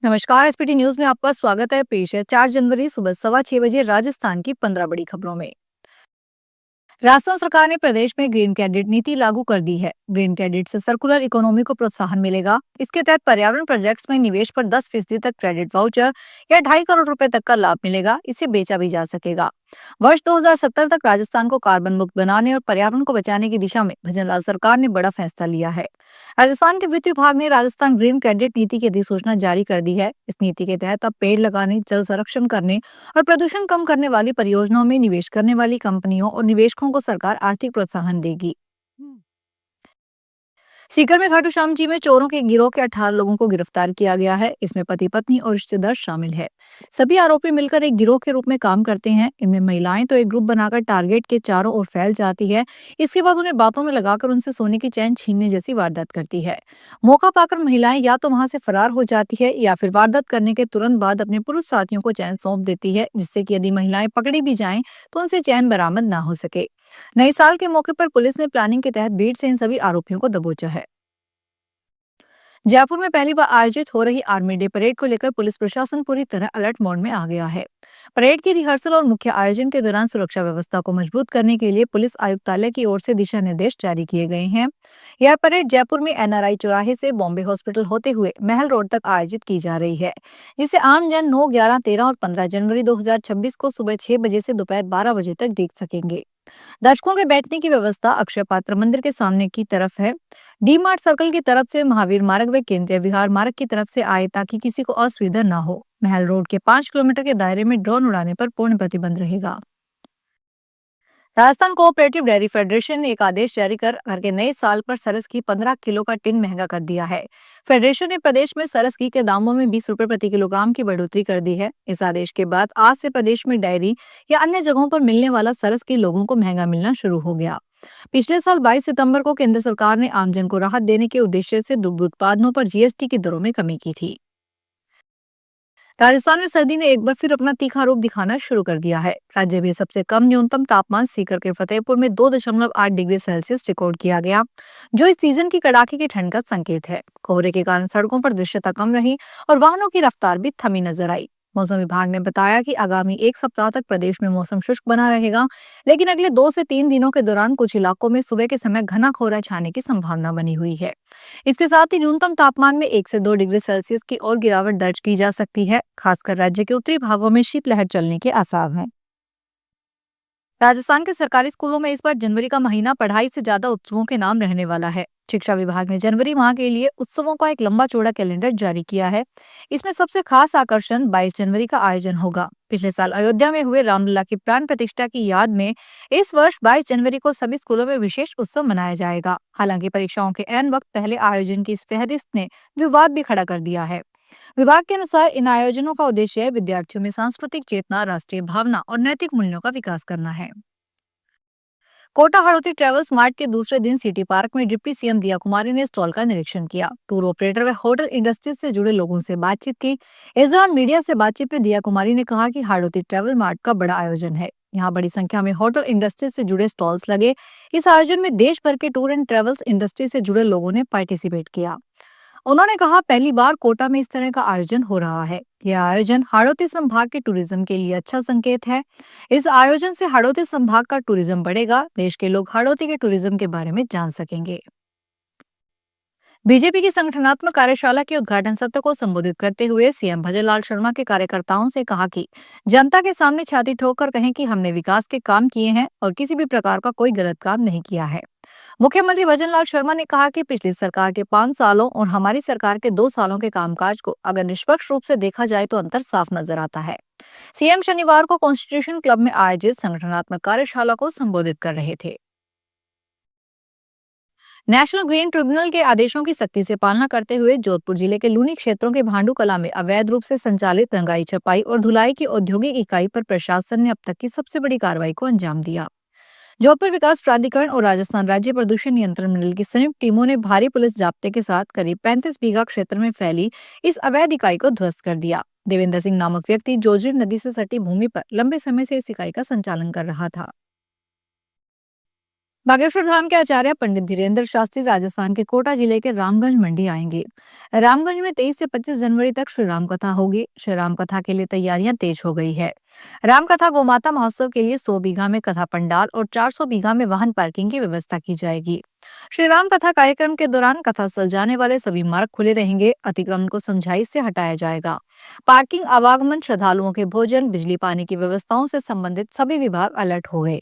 नमस्कार। SPT news में आपका स्वागत है। पेश है 4 जनवरी सुबह 6:15 बजे राजस्थान की 15 बड़ी खबरों में। राजस्थान सरकार ने प्रदेश में ग्रीन क्रेडिट नीति लागू कर दी है। ग्रीन क्रेडिट से सर्कुलर इकोनॉमी को प्रोत्साहन मिलेगा। इसके तहत पर्यावरण प्रोजेक्ट्स में निवेश पर 10% तक क्रेडिट वाउचर या 2.5 करोड़ रुपए तक का लाभ मिलेगा। इसे बेचा भी जा सकेगा। वर्ष 2070 तक राजस्थान को कार्बन मुक्त बनाने और पर्यावरण को बचाने की दिशा में भजनलाल सरकार ने बड़ा फैसला लिया है। राजस्थान के वित्त विभाग ने राजस्थान ग्रीन क्रेडिट नीति की अधिसूचना जारी कर दी है। इस नीति के तहत अब पेड़ लगाने, जल संरक्षण करने और प्रदूषण कम करने वाली परियोजनाओं में निवेश करने वाली कंपनियों और निवेशकों को सरकार आर्थिक प्रोत्साहन देगी। सीकर में खाटू श्याम जी में चोरों के गिरोह के 18 लोगों को गिरफ्तार किया गया है। इसमें पति पत्नी और रिश्तेदार शामिल है। सभी आरोपी मिलकर एक गिरोह के रूप में काम करते हैं। इनमें महिलाएं तो एक ग्रुप बनाकर टारगेट के चारों ओर फैल जाती है। इसके बाद उन्हें बातों में लगाकर उनसे सोने की चैन छीनने जैसी वारदात करती है। मौका पाकर महिलाएं या तो वहां से फरार हो जाती है या फिर वारदात करने के तुरंत बाद अपने पुरुष साथियों को चैन सौंप देती है, जिससे कि यदि महिलाएं पकड़ी भी जाएं तो उनसे चैन बरामद ना हो सके। नए साल के मौके पर पुलिस ने प्लानिंग के तहत भीड़ से इन सभी आरोपियों को दबोचा है। जयपुर में पहली बार आयोजित हो रही आर्मी डे परेड को लेकर पुलिस प्रशासन पूरी तरह अलर्ट मोड में आ गया है। परेड की रिहर्सल और मुख्य आयोजन के दौरान सुरक्षा व्यवस्था को मजबूत करने के लिए पुलिस आयुक्तालय की ओर से दिशा निर्देश जारी किए गए हैं। यह परेड जयपुर में एनआरआई चौराहे से बॉम्बे हॉस्पिटल होते हुए महल रोड तक आयोजित की जा रही है, जिसे आम जन 9, 11, 13 और 15 जनवरी 2026 को सुबह 6 बजे से दोपहर 12 बजे तक देख सकेंगे। दर्शकों के बैठने की व्यवस्था अक्षय पात्र मंदिर के सामने की तरफ है। डी मार्ट सर्कल की तरफ से महावीर मार्ग व केंद्रीय विहार मार्ग की तरफ से आए ताकि किसी को असुविधा न हो। महल रोड के 5 किलोमीटर के दायरे में ड्रोन उड़ाने पर पूर्ण प्रतिबंध रहेगा। राजस्थान कोऑपरेटिव डेयरी फेडरेशन ने एक आदेश जारी कर घर के नए साल पर सरस की 15 किलो का टिन महंगा कर दिया है। फेडरेशन ने प्रदेश में सरस घी के दामों में 20 रुपए प्रति किलोग्राम की बढ़ोतरी कर दी है। इस आदेश के बाद आज से प्रदेश में डेयरी या अन्य जगहों पर मिलने वाला सरस घी लोगों को महंगा मिलना शुरू हो गया। पिछले साल 22 सितंबर को केंद्र सरकार ने आमजन को राहत देने के उद्देश्य से दुग्ध उत्पादनों पर जीएसटी की दरों में कमी की थी। राजस्थान में सर्दी ने एक बार फिर अपना तीखा रूप दिखाना शुरू कर दिया है। राज्य में सबसे कम न्यूनतम तापमान सीकर के फतेहपुर में 2.8 डिग्री सेल्सियस रिकॉर्ड किया गया, जो इस सीजन की कड़ाके की ठंड का संकेत है। कोहरे के कारण सड़कों पर दृश्यता कम रही और वाहनों की रफ्तार भी थमी नजर आई। मौसम विभाग ने बताया कि आगामी एक सप्ताह तक प्रदेश में मौसम शुष्क बना रहेगा, लेकिन अगले 2 से 3 दिनों के दौरान कुछ इलाकों में सुबह के समय घना कोहरा छाने की संभावना बनी हुई है। इसके साथ ही न्यूनतम तापमान में 1 से 2 डिग्री सेल्सियस की और गिरावट दर्ज की जा सकती है। खासकर राज्य के उत्तरी भागों में शीतलहर चलने के आसार हैं। राजस्थान के सरकारी स्कूलों में इस बार जनवरी का महीना पढ़ाई से ज्यादा उत्सवों के नाम रहने वाला है। शिक्षा विभाग ने जनवरी माह के लिए उत्सवों का एक लंबा चौड़ा कैलेंडर जारी किया है। इसमें सबसे खास आकर्षण 22 जनवरी का आयोजन होगा। पिछले साल अयोध्या में हुए रामलला की प्राण प्रतिष्ठा की याद में इस वर्ष 22 जनवरी को सभी स्कूलों में विशेष उत्सव मनाया जाएगा। हालांकि परीक्षाओं के ऐन वक्त पहले आयोजन की इस फहरिस्त ने विवाद भी खड़ा कर दिया है। विभाग के अनुसार इन आयोजनों का उद्देश्य विद्यार्थियों में सांस्कृतिक चेतना, राष्ट्रीय भावना और नैतिक मूल्यों का विकास करना है। कोटा हड़ौती ट्रेवल्स मार्ट के दूसरे दिन सिटी पार्क में डिप्टी सीएम दिया कुमारी ने स्टॉल का निरीक्षण किया। टूर ऑपरेटर व होटल इंडस्ट्री से जुड़े लोगों से बातचीत की। इस दौरान मीडिया से बातचीत में दिया कुमारी ने कहा कि हड़ौती ट्रेवल मार्ट का बड़ा आयोजन है। यहाँ बड़ी संख्या में होटल इंडस्ट्री से जुड़े स्टॉल्स लगे। इस आयोजन में देश भर के टूर एंड ट्रेवल्स इंडस्ट्री से जुड़े लोगों ने पार्टिसिपेट किया। उन्होंने कहा, पहली बार कोटा में इस तरह का आयोजन हो रहा है। यह आयोजन हाड़ौती संभाग के टूरिज्म के लिए अच्छा संकेत है। इस आयोजन से हाड़ौती संभाग का टूरिज्म बढ़ेगा। देश के लोग हाड़ौती के टूरिज्म के बारे में जान सकेंगे। बीजेपी की संगठनात्मक कार्यशाला के उद्घाटन सत्र को संबोधित करते हुए सीएम भजनलाल शर्मा के कार्यकर्ताओं से कहा कि जनता के सामने छाती ठोक कर कहें कि हमने विकास के काम किए हैं और किसी भी प्रकार का कोई गलत काम नहीं किया है। मुख्यमंत्री भजनलाल शर्मा ने कहा कि पिछली सरकार के 5 सालों और हमारी सरकार के 2 सालों के कामकाज को अगर निष्पक्ष रूप से देखा जाए तो अंतर साफ नजर आता है। सीएम शनिवार को कॉन्स्टिट्यूशन क्लब में आयोजित संगठनात्मक कार्यशाला को संबोधित कर रहे थे। नेशनल ग्रीन ट्रिब्यूनल के आदेशों की सख्ती से पालना करते हुए जोधपुर जिले के लूनी क्षेत्रों के भांडू कला में अवैध रूप से संचालित रंगाई छपाई और धुलाई की औद्योगिक इकाई पर प्रशासन ने अब तक की सबसे बड़ी कार्रवाई को अंजाम दिया। जोधपुर विकास प्राधिकरण और राजस्थान राज्य प्रदूषण नियंत्रण मंडल की संयुक्त टीमों ने भारी पुलिस जाब्ते के साथ करीब 35 बीघा क्षेत्र में फैली इस अवैध इकाई को ध्वस्त कर दिया। देवेंद्र सिंह नामक व्यक्ति जोजरी नदी से सटी भूमि पर लंबे समय से इस इकाई का संचालन कर रहा था। बागेश्वर धाम के आचार्य पंडित धीरेन्द्र शास्त्री राजस्थान के कोटा जिले के रामगंज मंडी आएंगे। रामगंज में 23 से 25 जनवरी तक श्री राम कथा होगी। श्री राम कथा के लिए तैयारियां तेज हो गई है। राम कथा गोमाता महोत्सव के लिए 100 बीघा में कथा पंडाल और 400 बीघा में वाहन पार्किंग की व्यवस्था की जाएगी। श्री राम कथा कार्यक्रम के दौरान कथा स्थल जाने वाले सभी मार्ग खुले रहेंगे। अतिक्रमण को समझाइश से हटाया जाएगा। पार्किंग, आवागमन, श्रद्धालुओं के भोजन, बिजली, पानी की व्यवस्थाओं से संबंधित सभी विभाग अलर्ट हो गए।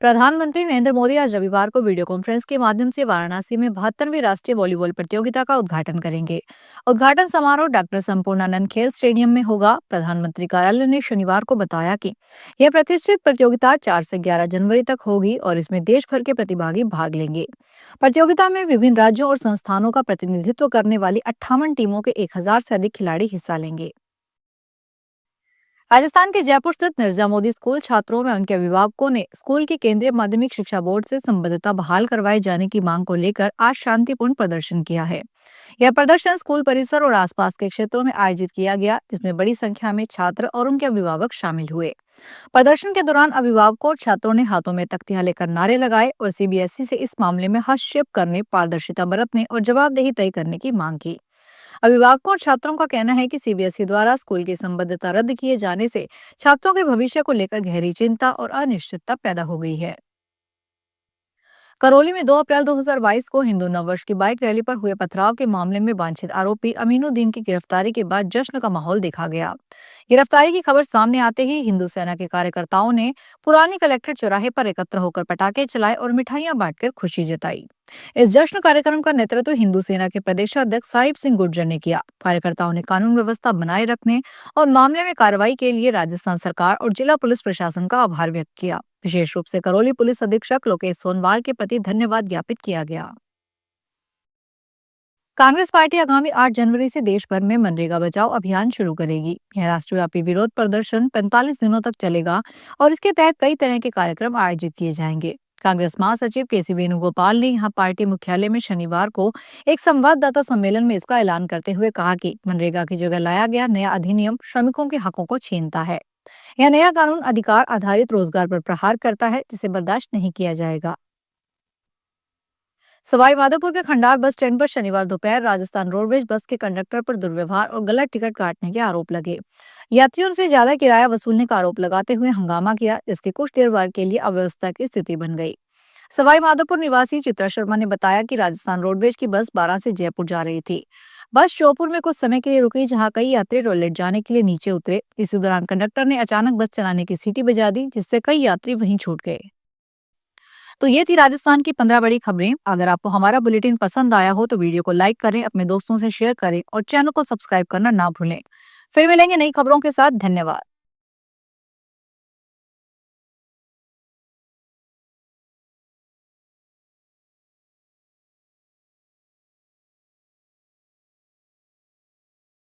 प्रधानमंत्री नरेंद्र मोदी आज रविवार को वीडियो कॉन्फ्रेंस के माध्यम से वाराणसी में 72वीं राष्ट्रीय वॉलीबॉल प्रतियोगिता का उद्घाटन करेंगे। उद्घाटन समारोह डॉक्टर संपूर्णानंद खेल स्टेडियम में होगा। प्रधानमंत्री कार्यालय ने शनिवार को बताया कि यह प्रतिष्ठित प्रतियोगिता 4 से 11 जनवरी तक होगी और इसमें देश भर के प्रतिभागी भाग लेंगे। प्रतियोगिता में विभिन्न राज्यों और संस्थानों का प्रतिनिधित्व करने वाली 58 टीमों के 1000 से अधिक खिलाड़ी हिस्सा लेंगे। राजस्थान के जयपुर स्थित निर्जा मोदी स्कूल छात्रों में उनके अभिभावकों ने स्कूल की केंद्रीय माध्यमिक शिक्षा बोर्ड से संबद्धता बहाल करवाए जाने की मांग को लेकर आज शांतिपूर्ण प्रदर्शन किया है। यह प्रदर्शन स्कूल परिसर और आसपास के क्षेत्रों में आयोजित किया गया, जिसमें बड़ी संख्या में छात्र और उनके अभिभावक शामिल हुए। प्रदर्शन के दौरान अभिभावकों और छात्रों ने हाथों में तख्तियां लेकर नारे लगाए और सीबीएसई से इस मामले में हस्तक्षेप करने, पारदर्शिता बरतने और जवाबदेही तय करने की मांग की। अभिभावकों और छात्रों का कहना है कि सीबीएसई द्वारा स्कूल की संबद्धता रद्द किए जाने से छात्रों के भविष्य को लेकर गहरी चिंता और अनिश्चितता पैदा हो गई है। करौली में 2 अप्रैल 2022 को हिंदू नववर्ष की बाइक रैली पर हुए पथराव के मामले में वांछित आरोपी अमीनुद्दीन की गिरफ्तारी के बाद जश्न का माहौल देखा गया। गिरफ्तारी की खबर सामने आते ही हिंदू सेना के कार्यकर्ताओं ने पुरानी कलेक्ट्रेट चौराहे पर एकत्र होकर पटाखे चलाए और मिठाइयां बांटकर खुशी जताई। इस जश्न कार्यक्रम का नेतृत्व हिंदू सेना के प्रदेशाध्यक्ष साहिब सिंह गुर्जर ने किया। कार्यकर्ताओं ने कानून व्यवस्था बनाए रखने और मामले में कार्रवाई के लिए राजस्थान सरकार और जिला पुलिस प्रशासन का आभार व्यक्त किया। विशेष रूप से करौली पुलिस अधीक्षक लोकेश सोनवाल के प्रति धन्यवाद ज्ञापित किया गया। कांग्रेस पार्टी आगामी 8 जनवरी से देश भर में मनरेगा बचाओ अभियान शुरू करेगी। यह राष्ट्रव्यापी विरोध प्रदर्शन 45 दिनों तक चलेगा और इसके तहत कई तरह के कार्यक्रम आयोजित किए जाएंगे। कांग्रेस महासचिव केसी वेणुगोपाल ने यहां पार्टी मुख्यालय में शनिवार को एक संवाददाता सम्मेलन में इसका ऐलान करते हुए कहा कि मनरेगा की जगह लाया गया नया अधिनियम श्रमिकों के हकों को छीनता है। यह नया कानून अधिकार आधारित रोजगार पर प्रहार करता है, जिसे बर्दाश्त नहीं किया जाएगा। सवाई माधोपुर के खंडार बस स्टैंड पर शनिवार दोपहर राजस्थान रोडवेज बस के कंडक्टर पर दुर्व्यवहार और गलत टिकट काटने के आरोप लगे। यात्रियों से ज्यादा किराया वसूलने का आरोप लगाते हुए हंगामा किया, जिसके कुछ देर बाद के लिए अव्यवस्था की स्थिति बन गई। सवाई माधोपुर निवासी चित्रा शर्मा ने बताया कि राजस्थान रोडवेज की बस 12 से जयपुर जा रही थी। बस श्योपुर में कुछ समय के लिए रुकी, जहां कई यात्री टॉयलेट जाने के लिए नीचे उतरे। इसी दौरान कंडक्टर ने अचानक बस चलाने की सीटी बजा दी, जिससे कई यात्री वहीं छूट गए। तो ये थी राजस्थान की 15 बड़ी खबरें। अगर आपको हमारा बुलेटिन पसंद आया हो तो वीडियो को लाइक करें, अपने दोस्तों से शेयर करें और चैनल को सब्सक्राइब करना ना भूलें। फिर मिलेंगे नई खबरों के साथ। धन्यवाद।